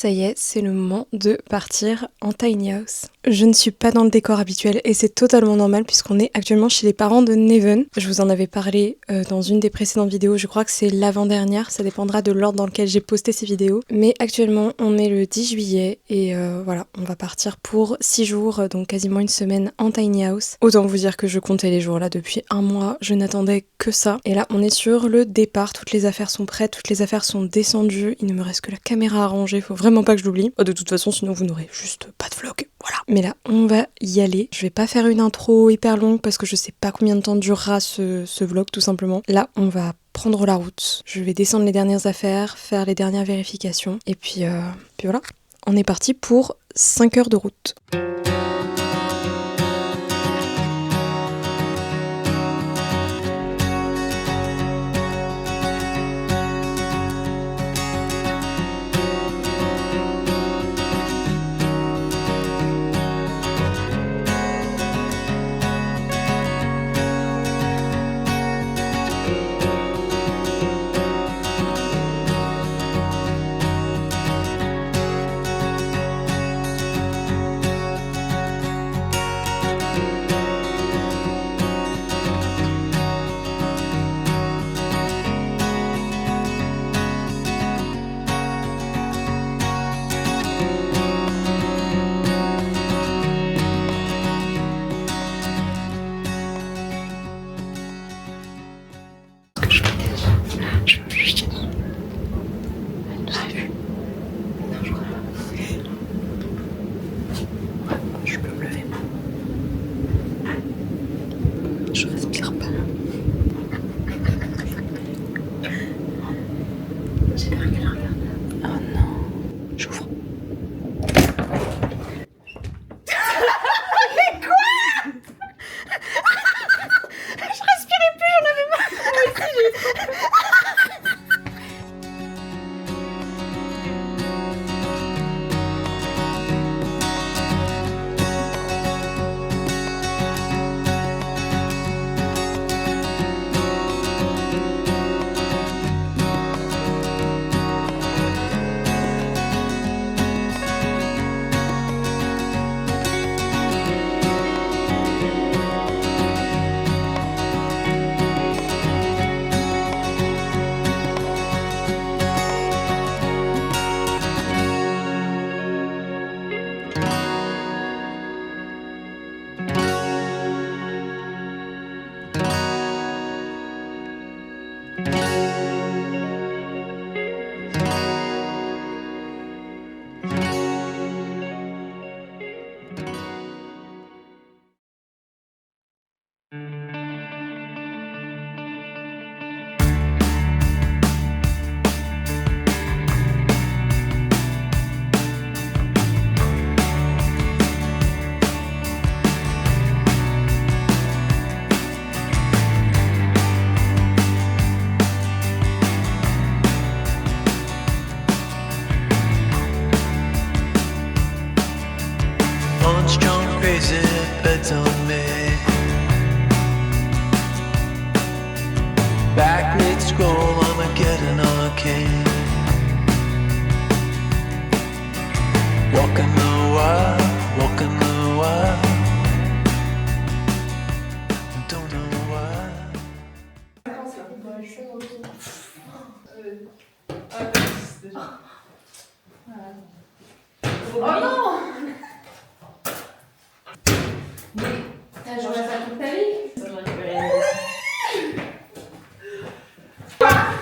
ça y est, c'est le moment de partir en tiny house. Je ne suis pas dans le décor habituel et c'est totalement normal puisqu'on est actuellement chez les parents de Neven. Je vous en avais parlé dans une des précédentes vidéos, je crois que c'est l'avant-dernière, ça dépendra de l'ordre dans lequel j'ai posté ces vidéos. Mais actuellement, on est le 10 juillet et voilà, on va partir pour 6 jours, donc quasiment une semaine en tiny house. Autant vous dire que je comptais les jours là depuis un mois, je n'attendais que ça. Et là, on est sur le départ, toutes les affaires sont prêtes, toutes les affaires sont descendues, il ne me reste que la caméra à ranger, faut vraiment pas que je l'oublie. De toute façon, sinon vous n'aurez juste pas de vlog, voilà. Mais là, on va y aller. Je vais pas faire une intro hyper longue parce que je sais pas combien de temps durera ce vlog tout simplement. Là, on va prendre la route. Je vais descendre les dernières affaires, faire les dernières vérifications et puis voilà. On est parti pour 5 heures de route. Je respire pas. J'espère qu'elle regarde. Oh non. J'ouvre. Mais quoi? Je respirais plus, j'en avais marre. Moi aussi, crazy bets on me. Back mid scroll, Armageddon arcade. Walking the wild, walking the wild. Don't know why. Oh non! T'as joué à ça toute ta vie?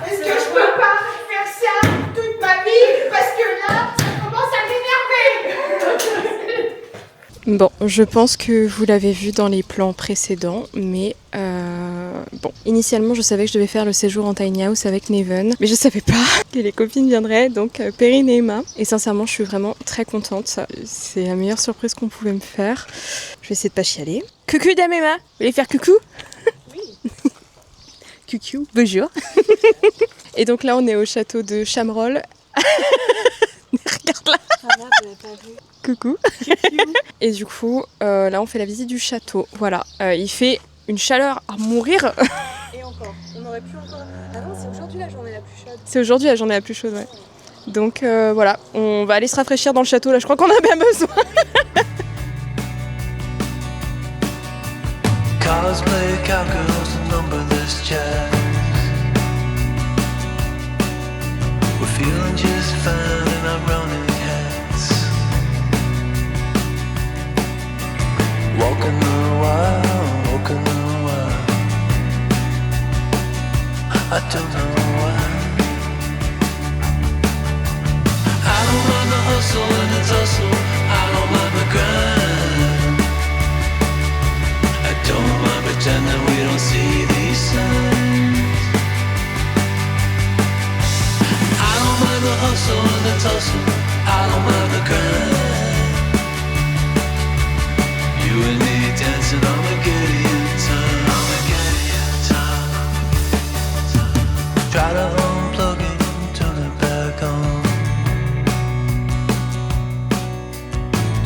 Est-ce que je peux pas faire ça toute ma vie? Parce que là, ça commence à m'énerver. Bon, je pense que vous l'avez vu dans les plans précédents, mais bon, initialement je savais que je devais faire le séjour en tiny house avec Neven, mais je savais pas que les copines viendraient, donc Perrine et Emma. Et sincèrement, je suis vraiment très contente. C'est la meilleure surprise qu'on pouvait me faire. Je vais essayer de pas chialer. Coucou dame Emma, vous voulez faire coucou? Oui. Coucou, bonjour. Et donc là, on est au château de Chamerolles. Regarde là. Ah merde, j'avais pas vu. Coucou. Et du coup, là on fait la visite du château. Voilà, il fait une chaleur à mourir. Et encore, on aurait pu encore... Ah non, c'est aujourd'hui la journée la plus chaude. C'est aujourd'hui la journée la plus chaude, ouais. Donc voilà, on va aller se rafraîchir dans le château là, je crois qu'on a bien besoin. Cosplay cowgirls and numberless jazz. We're feeling just fine in our running hats. Walking the wild, walking the wild. I don't know why. I don't mind the hustle and the tussle. I don't mind the grind. I don't mind pretending we don't see these signs. I don't mind the hustle and the tussle. I don't mind the grind. You and me dancing Armageddon time. Armageddon time. Try to unplug it, turn it back on.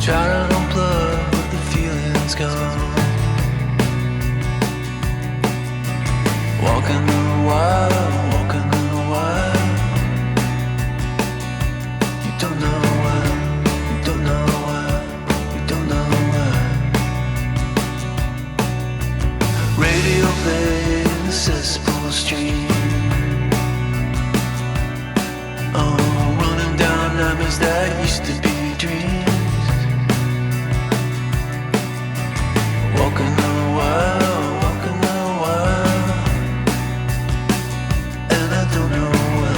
Try to unplug, but the feeling's gone. Walking the wild, walking the wild. You don't know why, you don't know why, you don't know why. Radio play in the cesspool stream. Oh, running down nightmares that used to be dreams. Walking the wild, walking the wild. And I don't know why.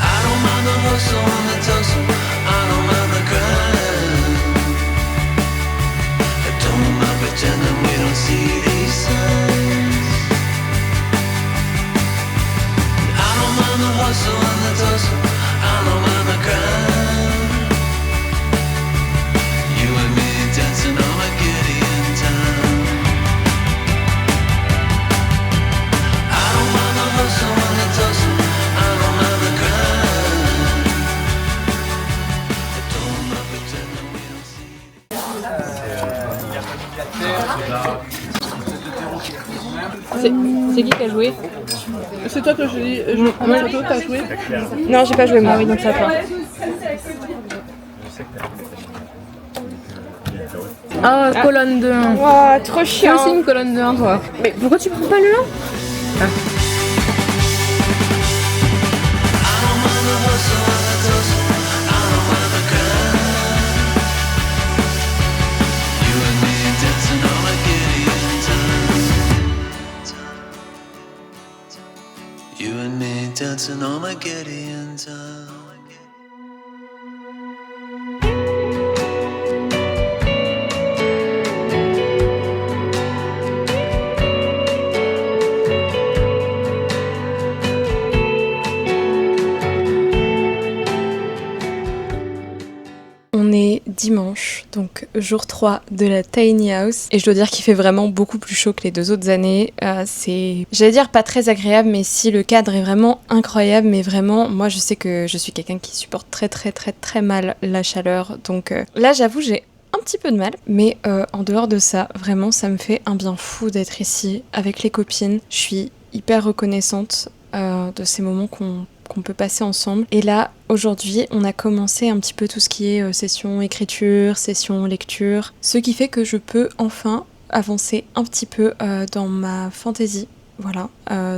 I don't mind the hustle and the tussle. I don't mind the grind. I don't mind pretending we don't see these signs. I don't mind the hustle and the tussle. I don't mind the grind. You and me dancing Armageddon time. I don't mind the hustle and the tussle. I don't mind the grind. I don't mind pretending we don't see. C'est qui a joué? C'est toi que je prends ma photo, t'as joué? Non, j'ai pas joué moi, oui, donc c'est à toi. Ah, colonne de 1. Wow, trop Toi chiant. aussi une colonne de 1, toi. Mais pourquoi tu prends pas le 1? I don't mind the hustle and the tussle. I don't mind the grind. You and me dancing Armageddon time. You and me dancing Armageddon time. On est dimanche, donc jour 3 de la Tiny House, et je dois dire qu'il fait vraiment beaucoup plus chaud que les 2 autres années. C'est, j'allais dire pas très agréable, mais si le cadre est vraiment incroyable, mais vraiment, moi je sais que je suis quelqu'un qui supporte très mal la chaleur, donc là j'avoue j'ai un petit peu de mal, mais en dehors de ça, vraiment ça me fait un bien fou d'être ici avec les copines. Je suis hyper reconnaissante de ces moments qu'on peut passer ensemble. Et là, aujourd'hui, on a commencé un petit peu tout ce qui est session écriture, session lecture, ce qui fait que je peux enfin avancer un petit peu dans ma fantaisie. Voilà,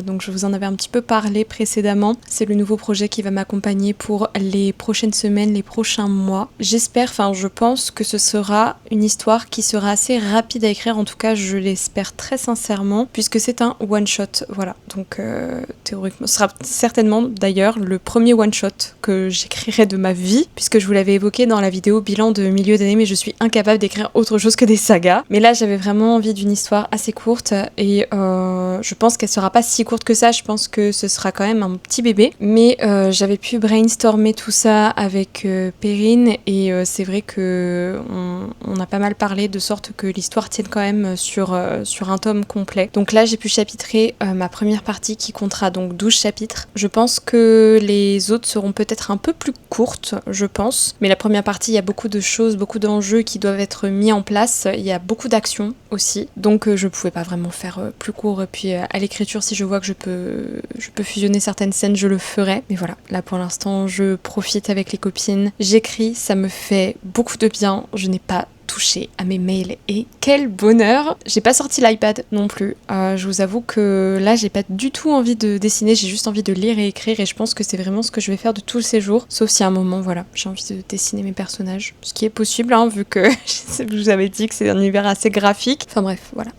donc je vous en avais un petit peu parlé précédemment. C'est le nouveau projet qui va m'accompagner pour les prochaines semaines, les prochains mois. J'espère, enfin je pense que ce sera une histoire qui sera assez rapide à écrire, en tout cas je l'espère très sincèrement, puisque c'est un one-shot, voilà. Donc théoriquement, ce sera certainement d'ailleurs le premier one-shot que j'écrirai de ma vie, puisque je vous l'avais évoqué dans la vidéo bilan de milieu d'année, mais je suis incapable d'écrire autre chose que des sagas. Mais là j'avais vraiment envie d'une histoire assez courte, et je pense qu'elle sera pas si courte que ça, je pense que ce sera quand même un petit bébé, mais j'avais pu brainstormer tout ça avec Perrine, et c'est vrai que on a pas mal parlé de sorte que l'histoire tienne quand même sur un tome complet. Donc là j'ai pu chapitrer ma première partie qui comptera donc 12 chapitres. Je pense que les autres seront peut-être un peu plus courtes, je pense, mais la première partie il y a beaucoup de choses, beaucoup d'enjeux qui doivent être mis en place, il y a beaucoup d'actions aussi, donc je pouvais pas vraiment faire plus court et puis aller l'écriture, si je vois que je peux fusionner certaines scènes, je le ferai. Mais voilà, là pour l'instant, je profite avec les copines. J'écris, ça me fait beaucoup de bien. Je n'ai pas touché à mes mails et quel bonheur. J'ai pas sorti l'iPad non plus. Je vous avoue que là, j'ai pas du tout envie de dessiner. J'ai juste envie de lire et écrire et je pense que c'est vraiment ce que je vais faire de tous ces jours. Sauf si à un moment, voilà, j'ai envie de dessiner mes personnages. Ce qui est possible, hein, vu que je vous avais dit que c'est un univers assez graphique. Enfin bref, voilà.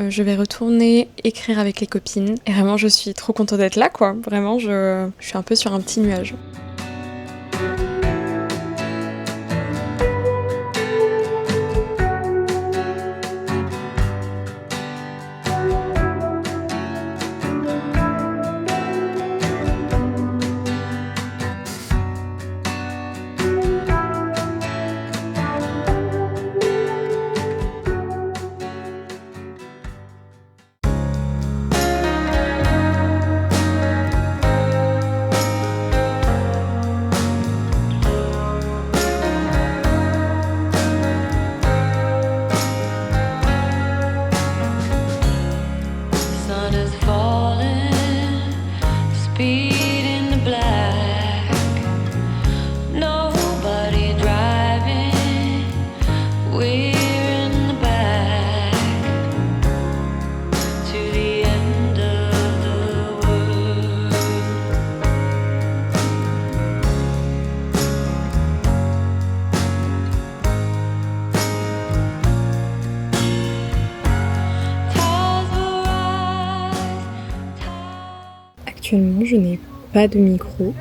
Je vais retourner écrire avec les copines. Et vraiment, je suis trop contente d'être là, quoi. Vraiment, je suis un peu sur un petit nuage. Sun is falling, speed in the black. Nobody driving, we're in the back to the end of the world. Tide will rise, Actuellement, je n'ai pas de micro,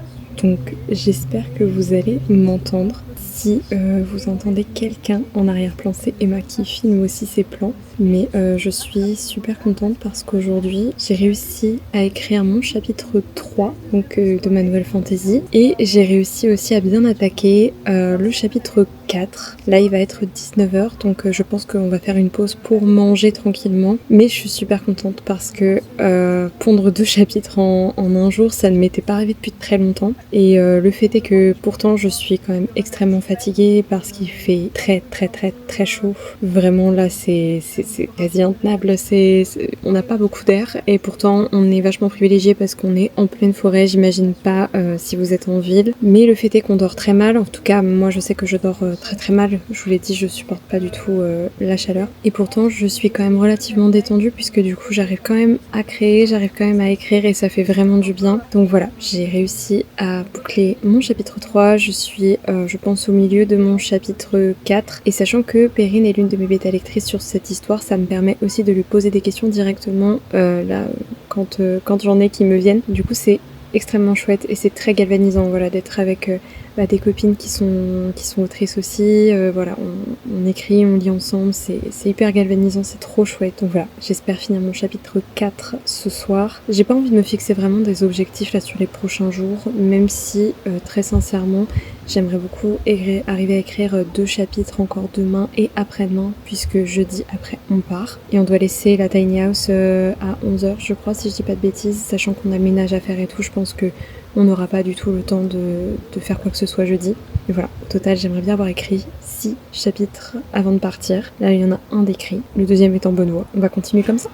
donc j'espère que vous allez m'entendre. Si vous entendez quelqu'un en arrière-plan, c'est Emma qui filme aussi ses plans. Mais je suis super contente parce qu'aujourd'hui, j'ai réussi à écrire mon chapitre 3 donc, de ma nouvelle fantasy. Et j'ai réussi aussi à bien attaquer le chapitre 4. Là, il va être 19h, donc je pense qu'on va faire une pause pour manger tranquillement. Mais je suis super contente parce que pondre 2 chapitres en un jour, ça ne m'était pas arrivé depuis très longtemps. Et le fait est que pourtant, je suis quand même extrêmement fatiguée parce qu'il fait très chaud. Vraiment, là, c'est quasi intenable. On n'a pas beaucoup d'air et pourtant, on est vachement privilégié parce qu'on est en pleine forêt. J'imagine pas si vous êtes en ville. Mais le fait est qu'on dort très mal. En tout cas, moi, je sais que je dors très mal. Je vous l'ai dit, je supporte pas du tout la chaleur. Et pourtant, je suis quand même relativement détendue puisque du coup, j'arrive quand même à créer, j'arrive quand même à écrire et ça fait vraiment du bien. Donc voilà, j'ai réussi à boucler mon chapitre 3. Je suis, je pense, au milieu de mon chapitre 4. Et sachant que Perrine est l'une de mes bêta-lectrices sur cette histoire, ça me permet aussi de lui poser des questions directement là, quand j'en ai qui me viennent. Du coup, c'est extrêmement chouette et c'est très galvanisant, voilà, d'être avec des copines qui sont autrices aussi. Voilà, on écrit, on lit ensemble, c'est hyper galvanisant, c'est trop chouette. Donc voilà, j'espère finir mon chapitre 4 ce soir. J'ai pas envie de me fixer vraiment des objectifs là sur les prochains jours, même si très sincèrement, j'aimerais beaucoup arriver à écrire 2 chapitres encore demain et après-demain, puisque jeudi après on part. Et on doit laisser la tiny house à 11h, je crois, si je dis pas de bêtises, sachant qu'on a le ménage à faire et tout, je pense que on n'aura pas du tout le temps de faire quoi que ce soit jeudi. Et voilà, au total, j'aimerais bien avoir écrit 6 chapitres avant de partir. Là, il y en a un d'écrit, le deuxième est en bonne voie. On va continuer comme ça.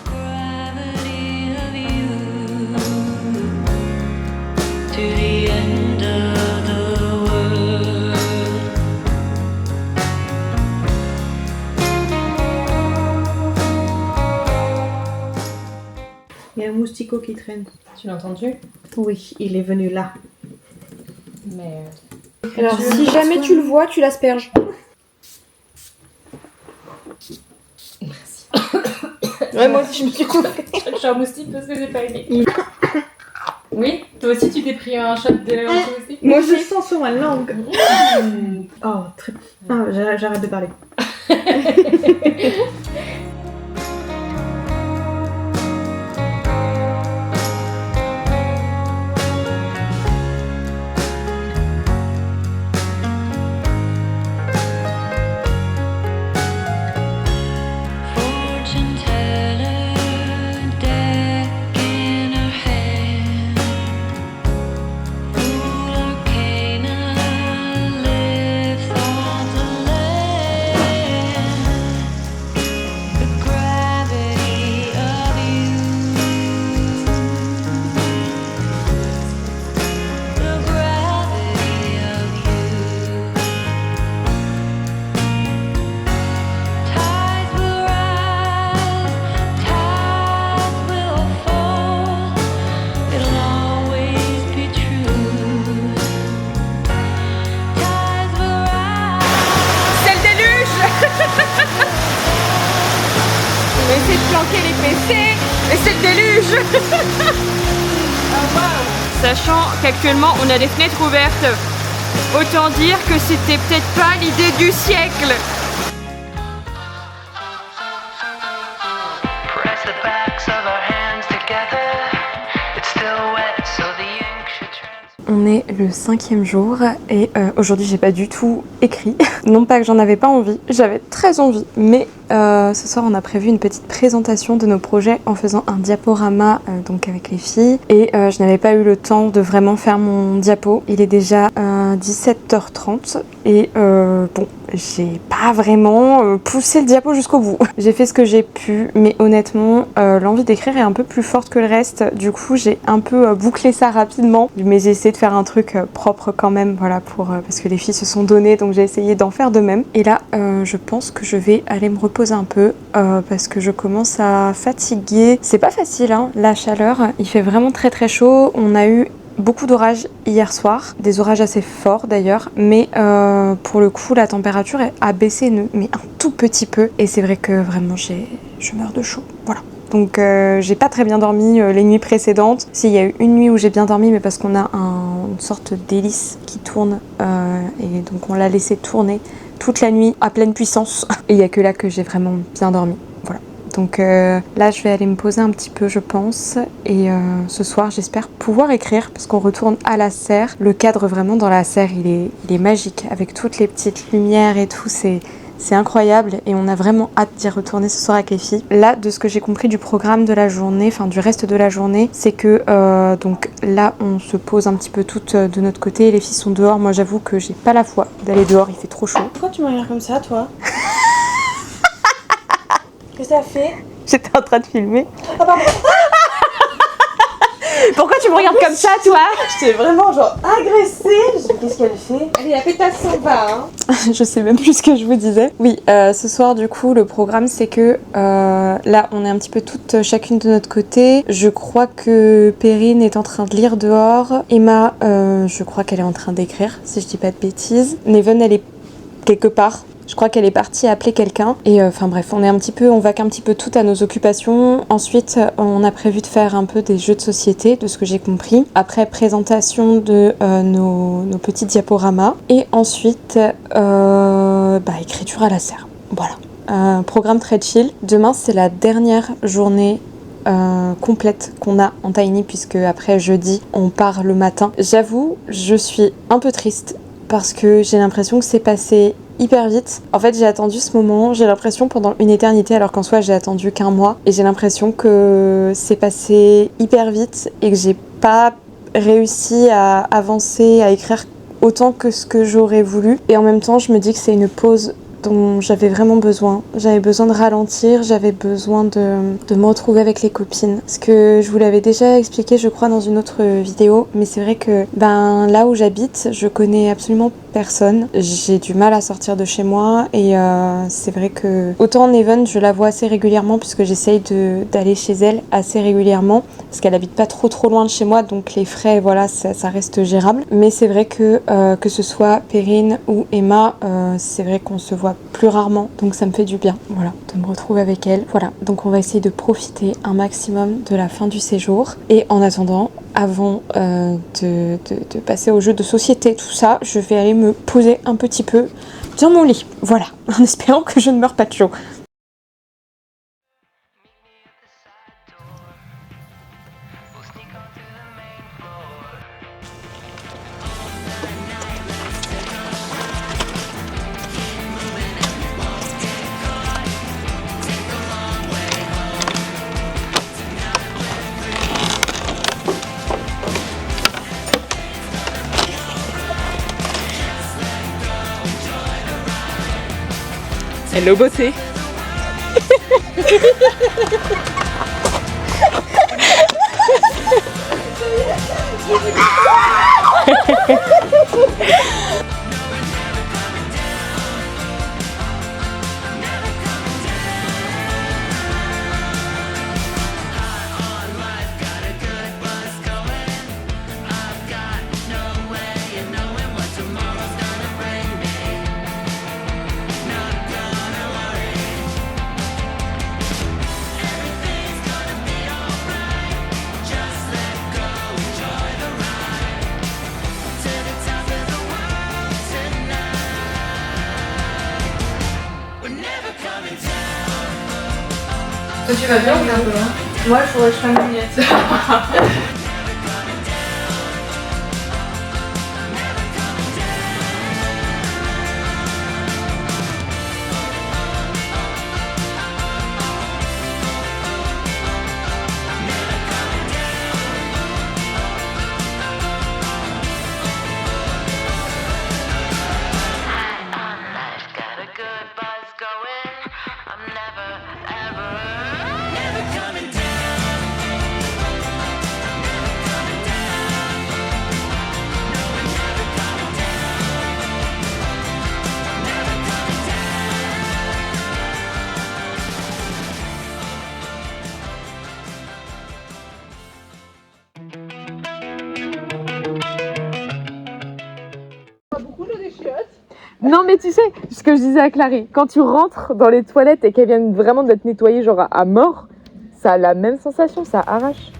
gravity of you to the end of the world. Il y a un mousticot qui traîne. Tu l'as entendu? Oui, il est venu là. Mais. Alors, si jamais tu le vois, tu l'asperges. Merci. Ouais, moi aussi je me suis coupée. Je suis un moustique parce que j'ai pas aimé. Oui, toi aussi tu t'es pris un shot de anti-moustique? Moi je sens sur ma langue. Oh, très... Ah, j'arrête de parler. Fortune teller, deck in her hand. Fool arcana lives on the land. The gravity of you. The gravity of you. Tides will rise, tides will fall. It'll always be true. Tides will rise. C'est le déluge. On va essayer de planquer les PC, et c'est le déluge. Sachant qu'actuellement on a des fenêtres ouvertes, autant dire que c'était peut-être pas l'idée du siècle. Press the backs of our hands together. It's still wet, so the ink should transfer. On est le 5e jour et aujourd'hui j'ai pas du tout écrit. Non pas que j'en avais pas envie, j'avais très envie, mais ce soir on a prévu une petite présentation de nos projets en faisant un diaporama donc avec les filles et je n'avais pas eu le temps de vraiment faire mon diapo. Il est déjà 17h30 et bon, j'ai pas vraiment poussé le diapo jusqu'au bout. J'ai fait ce que j'ai pu, mais honnêtement l'envie d'écrire est un peu plus forte que le reste. Du coup j'ai un peu bouclé ça rapidement, mais j'ai essayé de faire un truc propre quand même, voilà, pour parce que les filles se sont données, donc j'ai essayé d'en faire de même. Et là je pense que je vais aller me reposer un peu parce que je commence à fatiguer. C'est pas facile hein, la chaleur, il fait vraiment très très chaud. On a eu beaucoup d'orages hier soir, des orages assez forts d'ailleurs, mais pour le coup la température a baissé mais un tout petit peu et c'est vrai que vraiment je meurs de chaud, voilà. Donc j'ai pas très bien dormi les nuits précédentes. Si, il y a eu une nuit où j'ai bien dormi, mais parce qu'on a une sorte d'hélice qui tourne et donc on l'a laissé tourner toute la nuit à pleine puissance. Et il y a que là que j'ai vraiment bien dormi. Voilà. Donc là je vais aller me poser un petit peu je pense et ce soir j'espère pouvoir écrire parce qu'on retourne à la serre. Le cadre vraiment dans la serre il est magique avec toutes les petites lumières et tout, c'est incroyable et on a vraiment hâte d'y retourner ce soir avec les filles. Là, de ce que j'ai compris du programme de la journée, enfin du reste de la journée, c'est que donc là on se pose un petit peu toutes de notre côté, les filles sont dehors. Moi j'avoue que j'ai pas la foi d'aller dehors, il fait trop chaud. Pourquoi tu me regardes comme ça, toi? Qu'est-ce que ça fait? J'étais en train de filmer. Ah pardon. Pourquoi tu me regardes comme ça toi? J'étais vraiment genre agressée. Je dis qu'est-ce qu'elle fait? Allez, la pétasse s'en va hein. Je sais même plus ce que je vous disais. Oui, ce soir du coup le programme c'est que là on est un petit peu toutes chacune de notre côté. Je crois que Perrine est en train de lire dehors. Emma, je crois qu'elle est en train d'écrire si je dis pas de bêtises. Neven elle est quelque part. Je crois qu'elle est partie appeler quelqu'un et enfin bref, on vaque un petit peu tout à nos occupations. Ensuite, on a prévu de faire un peu des jeux de société, de ce que j'ai compris. Après, présentation de nos petits diaporamas et ensuite écriture à la serre. Voilà. Programme très chill. Demain, c'est la dernière journée complète qu'on a en Tiny puisque après jeudi, on part le matin. J'avoue, je suis un peu triste parce que j'ai l'impression que c'est passé hyper vite. En fait, j'ai attendu ce moment, j'ai l'impression pendant une éternité, alors qu'en soi, j'ai attendu qu'un mois. Et j'ai l'impression que c'est passé hyper vite et que j'ai pas réussi à avancer, à écrire autant que ce que j'aurais voulu. Et en même temps, je me dis que c'est une pause dont j'avais vraiment besoin. J'avais besoin de ralentir, j'avais besoin de me retrouver avec les copines. Ce que je vous l'avais déjà expliqué, je crois, dans une autre vidéo. Mais c'est vrai que là où j'habite, je connais absolument personne. J'ai du mal à sortir de chez moi et c'est vrai que autant Neven je la vois assez régulièrement puisque j'essaye d'aller chez elle assez régulièrement parce qu'elle habite pas trop loin de chez moi, donc les frais voilà ça reste gérable. Mais c'est vrai que ce soit Perrine ou Emma, c'est vrai qu'on se voit plus rarement, donc ça me fait du bien voilà de me retrouver avec elle. Voilà, donc on va essayer de profiter un maximum de la fin du séjour et en attendant, avant de passer au jeu de société, tout ça, je vais aller me poser un petit peu dans mon lit. Voilà, en espérant que je ne meurs pas de chaud. Hello beauté. Toi tu vas bien ou un peu loin? Moi il faudrait que je fasse une miette. Non mais tu sais, ce que je disais à Clarisse, quand tu rentres dans les toilettes et qu'elles viennent vraiment d'être nettoyées genre à mort, ça a la même sensation, ça arrache.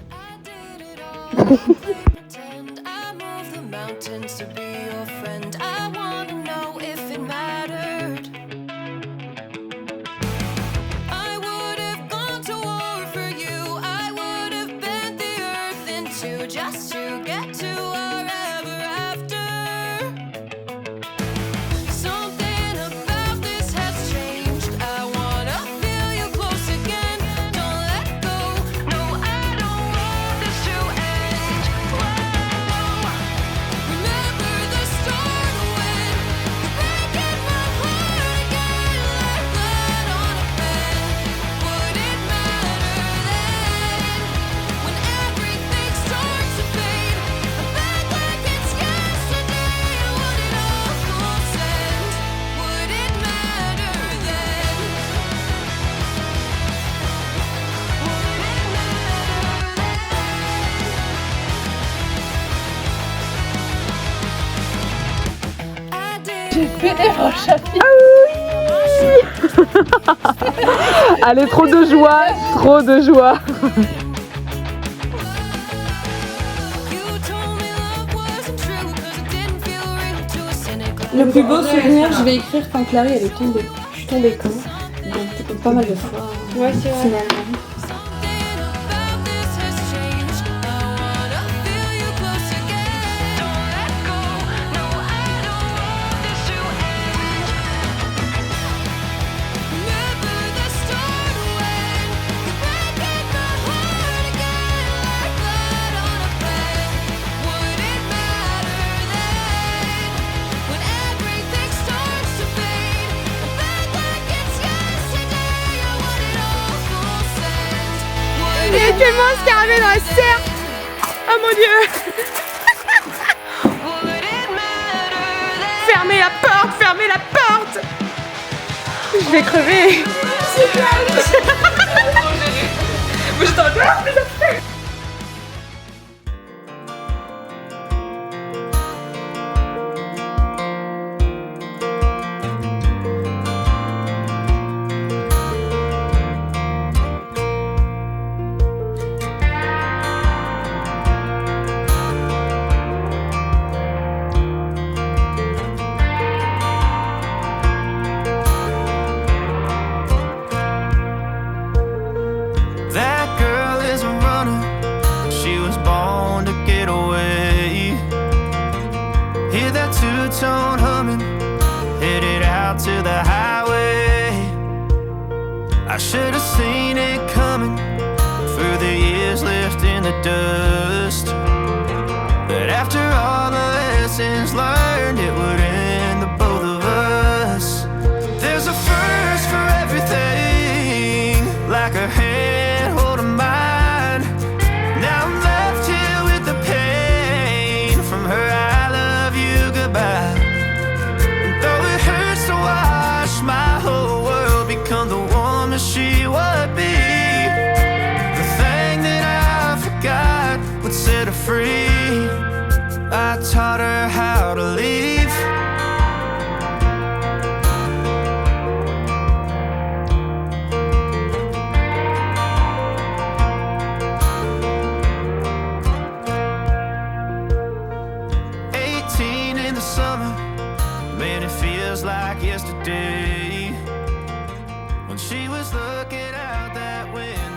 Allez, trop de joie, trop de joie. Le plus beau souvenir, je vais écrire quand Clarisse elle est tombée. Je suis tombée quand? Donc pas mal de fois. Ouais c'est vrai. Finalement. Il y a tellement un scarabée dans la serre. Oh mon dieu. Ferme je vais crever. Moi j'étais en mode, ah, mais ça fait. That girl is a runner, she was born to get away. Hear that two-tone humming, headed out to the highway. I should have seen it coming through the years left in the dust. But after all the lessons learned, it would end the both of us. There's a first for everything, like a hand holding mine. Now I'm left here with the pain from her I love you goodbye. And though it hurts to watch my whole world become the woman she would be, the thing that I forgot would set her free. I taught her how to leave. 18 in the summer, man, it feels like yesterday when she was looking out that window.